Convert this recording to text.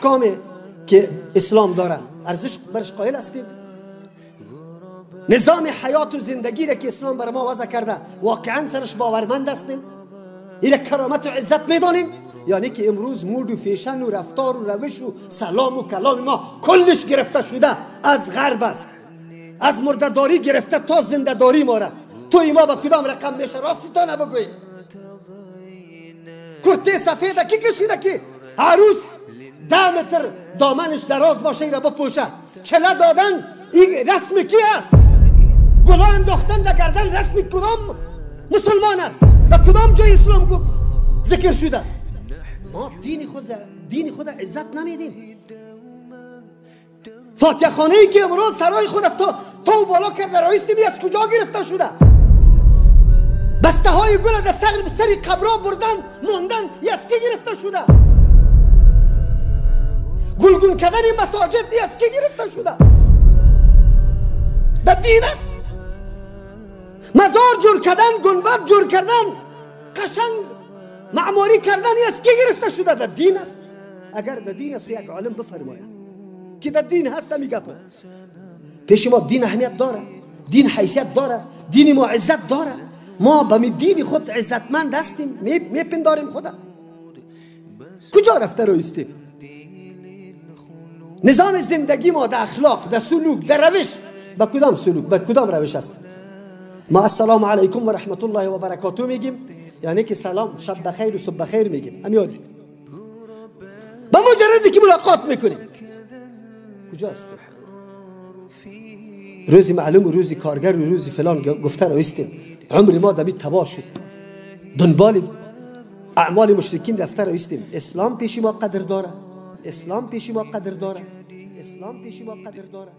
احکامی که اسلام داره ارزش برش قائل هستیم؟ نظام حیات و زندگی را که اسلام بر ما وضع کرده واقعا سرش باورمند هستیم؟ این کرامت و عزت میدانیم؟ یعنی که امروز مود و فیشن و رفتار و روش و سلام و کلام ما کلش گرفته شده از غرب است. از مرده‌داری گرفته تا زنده‌داری ما را. توی ما با کدام رقم میشه؟ راستی تو نبگوی. کرته سفیده کی کشیده که عروس 10 متر دامنش دراز باشه را بپوشه؟ چله دادن این رسم کی است؟ گلا انداختن در گردن رسم کدام مسلمان است؟ در کدام جای اسلام گفت ذکر شده؟ ما دین خود عزت نمیدیم. فاتحه خانه ای که امروز سرای خود تو بالا کرده رایستی از کجا گرفته شده؟ بسته های گل در سری قبرها بردن موندن از کی گرفته شده؟ گلگون کردن مساجد از کی گرفته شده؟ در دین است؟ مزار جور کردن، گنبد جور کردن، قشنگ معماری کردن از کی گرفته شده؟ در دین است؟ اگر در دین است یک عالم بفرماید که در دین هست میگه پیش ما دین اهمیت داره، دین حیثیت داره، دین ما عزت داره. ما به دین خود عزتمند هستیم؟ میپنداریم خدا؟ کجا رفته رویستیم؟ نظام زندگی ما در اخلاق، در سلوک، در روش با کدام سلوک، با کدام روش است؟ ما السلام علیکم و رحمت الله و برکاته میگیم، یعنی که سلام شب بخیر و صبح بخیر میگیم. امیالی با مجردی که ملاقات میکنیم کجاست؟ روزی معلوم و روزی کارگر و روزی فلان گفته رویستیم. عمر ما دبی تباه شد، دنبال اعمال مشرکین رفته رویستیم. اسلام پیش ما قدر داره، اسلام پیش ما قدر داره، اسلام پیش ما قدر داره.